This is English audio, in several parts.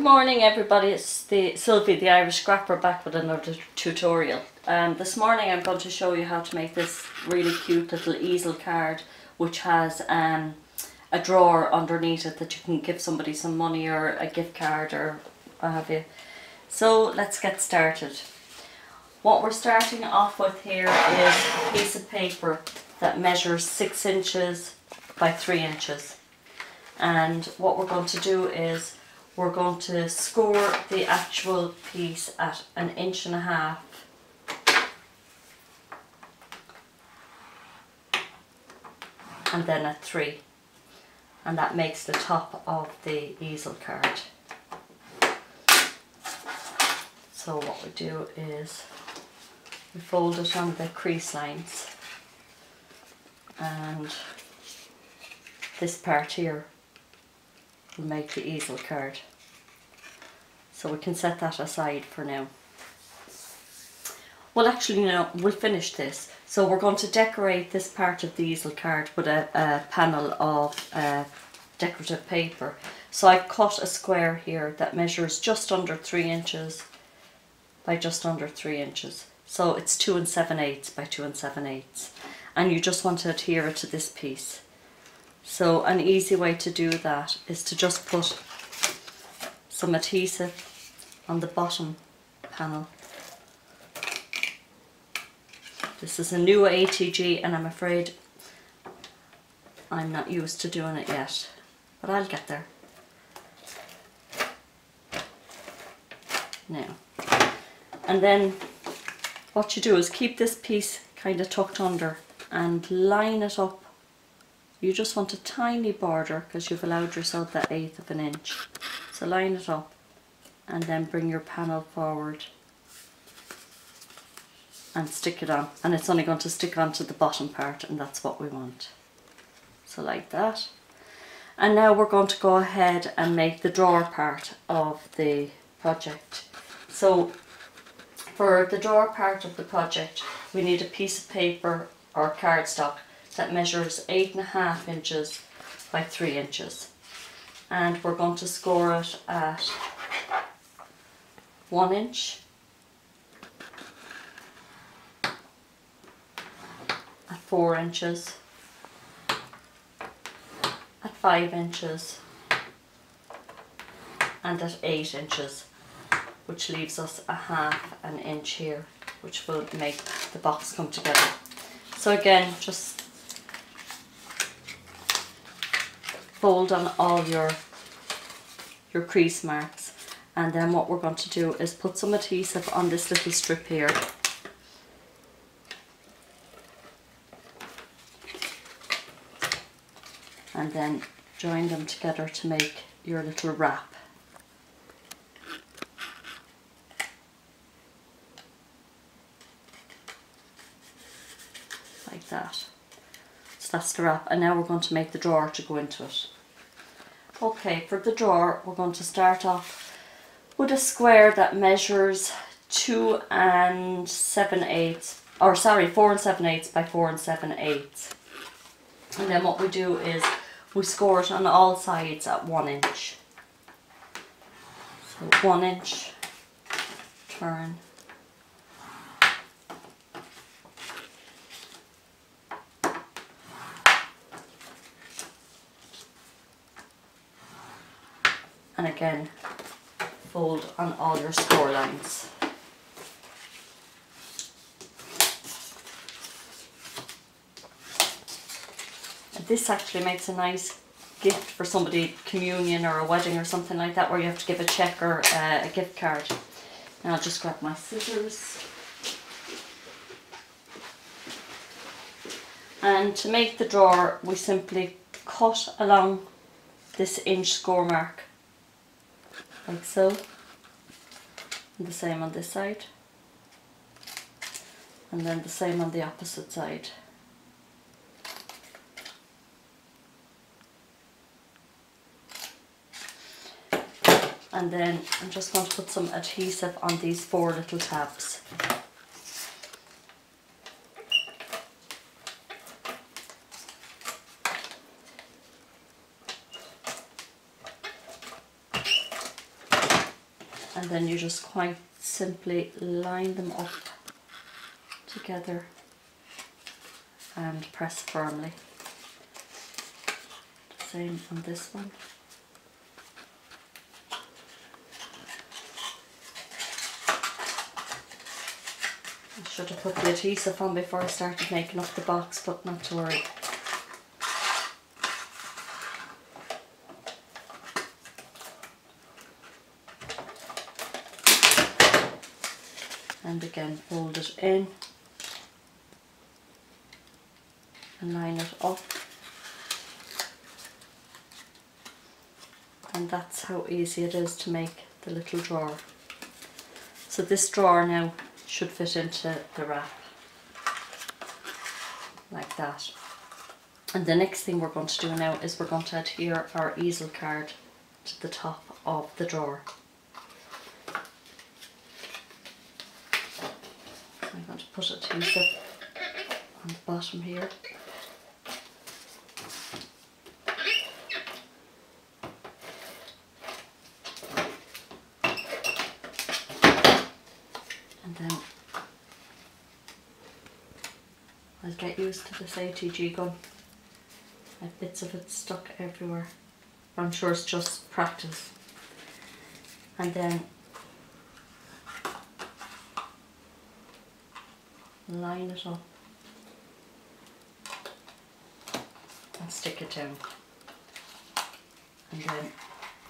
morning everybody, it's Sylvie the Irish Scrapper back with another tutorial. This morning I'm going to show you how to make this really cute little easel card which has a drawer underneath it that you can give somebody some money or a gift card or what have you. So let's get started. What we're starting off with here is a piece of paper that measures 6 inches by 3 inches, and what we're going to do is we're going to score the actual piece at 1.5 inches and then at 3, and that makes the top of the easel card. So what we do is we fold it on the crease lines, and this part here will make the easel card. So we can set that aside for now. Well, actually, no, we'll finish this. So we're going to decorate this part of the easel card with a panel of decorative paper. So I've cut a square here that measures just under 3 inches by just under 3 inches. So it's 2 7/8 by 2 7/8, and you just want to adhere it to this piece. So an easy way to do that is to just put some adhesive on the bottom panel. This is a new ATG and I'm afraid I'm not used to doing it yet, but I'll get there. Now, and then what you do is keep this piece kind of tucked under and line it up. You just want a tiny border because you've allowed yourself that 1/8 of an inch. So line it up and then bring your panel forward and stick it on, and it's only going to stick onto the bottom part, and that's what we want. So like that. And now we're going to go ahead and make the drawer part of the project. So for the drawer part of the project we need a piece of paper or cardstock that measures 8.5 inches by 3 inches, and we're going to score it at 1 inch, at 4 inches, at 5 inches and at 8 inches, which leaves us a 1/2 inch here, which will make the box come together. So again, just fold on all your crease marks, and then what we're going to do is put some adhesive on this little strip here, and then join them together to make your little wrap. Like that. So that's the wrap, and now we're going to make the drawer to go into it. Okay, for the drawer we're going to start off with a square that measures 4 7/8 by 4 7/8, and then what we do is we score it on all sides at 1 inch. So 1 inch, turn, and again fold on all your score lines. And this actually makes a nice gift for somebody, communion or a wedding or something like that, where you have to give a check or a gift card. And I'll just grab my scissors. And to make the drawer we simply cut along this inch score mark, like so, and the same on this side, and then the same on the opposite side. And then I'm just going to put some adhesive on these 4 little tabs. and then you just quite simply line them up together and press firmly. The same on this one. I should have put the adhesive on before I started making up the box, but not to worry. And again, fold it in and line it up. And that's how easy it is to make the little drawer. So this drawer now should fit into the wrap like that. And the next thing we're going to do now is we're going to adhere our easel card to the top of the drawer. I'm going to put adhesive on the bottom here. And then I'll get used to this ATG gun. I have bits of it stuck everywhere. I'm sure it's just practice. And then line it up and stick it down, and then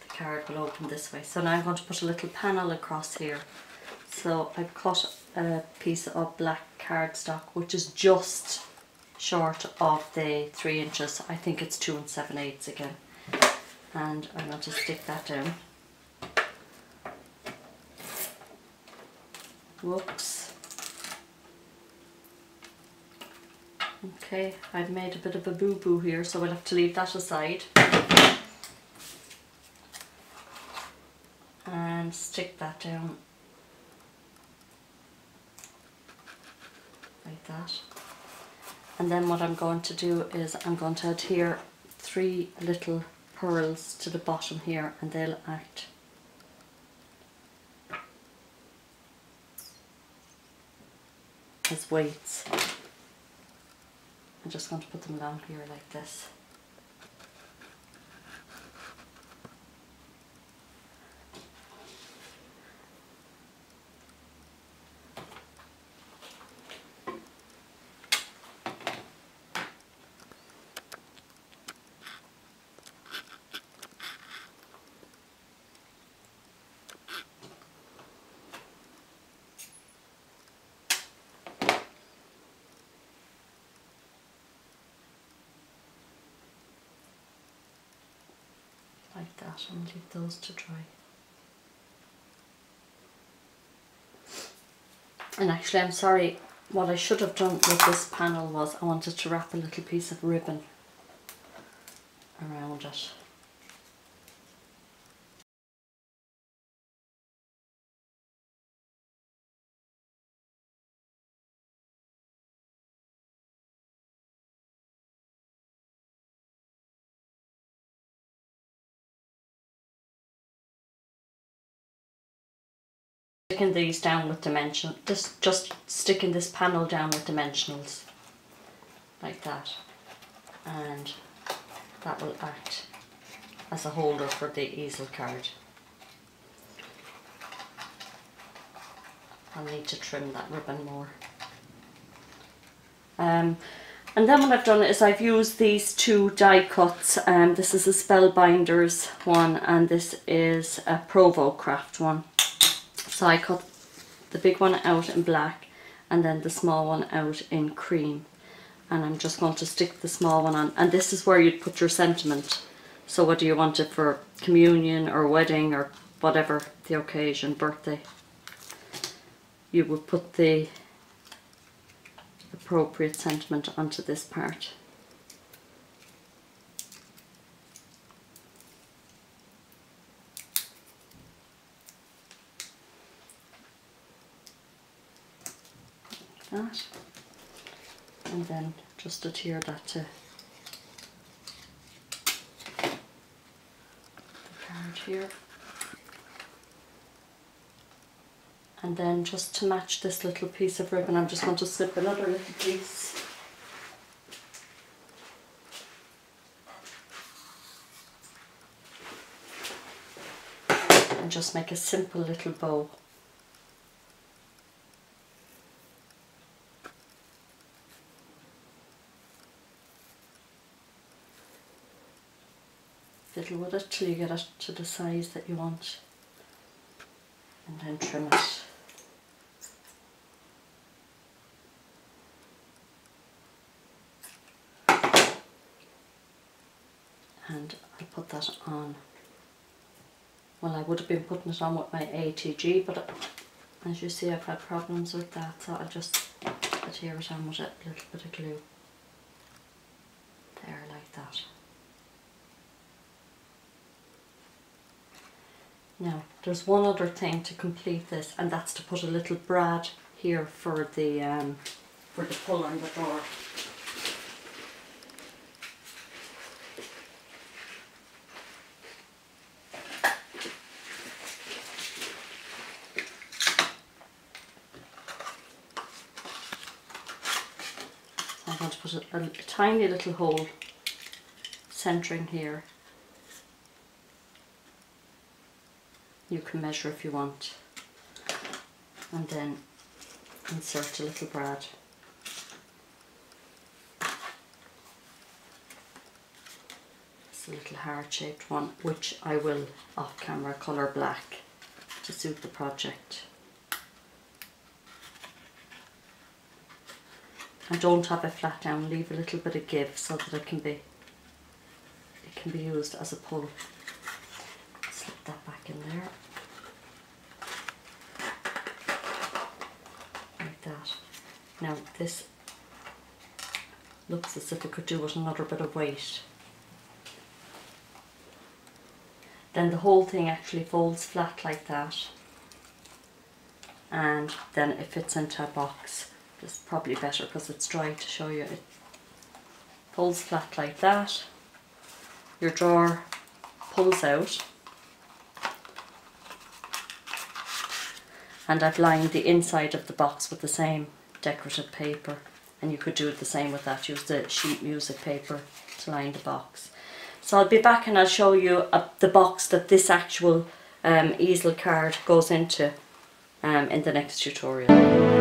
the card will open this way. So now I'm going to put a little panel across here. So I've cut a piece of black cardstock which is just short of the 3 inches. I think it's 2 7/8 again, and I'm going to stick that down. Whoops. Okay, I've made a bit of a boo-boo here, so we'll have to leave that aside. And stick that down like that. And then what I'm going to do is I'm going to adhere 3 little pearls to the bottom here, and they'll act as weights. I'm just going to put them along here like this. Like that, and leave those to dry. And actually, I'm sorry, what I should have done with this panel was I wanted to wrap a little piece of ribbon around it. Sticking these down with dimension, just sticking this panel down with dimensionals like that, and that will act as a holder for the easel card. I'll need to trim that ribbon more. And then what I've done is I've used these 2 die cuts. This is a Spellbinders one, and this is a Provo Craft one. So I cut the big one out in black and then the small one out in cream, and I'm just going to stick the small one on, and this is where you'd put your sentiment. So whether you want it for communion or wedding or whatever the occasion, birthday, you would put the appropriate sentiment onto this part. That, and then just adhere that to the card here. And then just to match this little piece of ribbon, I'm just going to slip another little piece. And just make a simple little bow. Fiddle with it till you get it to the size that you want. And then trim it. And I'll put that on. Well, I would have been putting it on with my ATG, but as you see, I've had problems with that, so I'll just adhere it on with a little bit of glue. There, like that. Now, there's one other thing to complete this, and that's to put a little brad here for the pull on the door. I'm going to put a tiny little hole centering here. You can measure if you want, and then insert a little brad. It's a little heart-shaped one, which I will off camera colour black to suit the project. And don't have it flat down, leave a little bit of give so that it can be used as a pull. Slip that back in there. Like that. Now this looks as if it could do with another bit of weight. Then the whole thing actually folds flat like that, and then it fits into a box. This is probably better because it's dry to show you. It folds flat like that. Your drawer pulls out, and I've lined the inside of the box with the same decorative paper, and you could do it the same with that. Use the sheet music paper to line the box. So I'll be back and I'll show you the box that this actual easel card goes into in the next tutorial.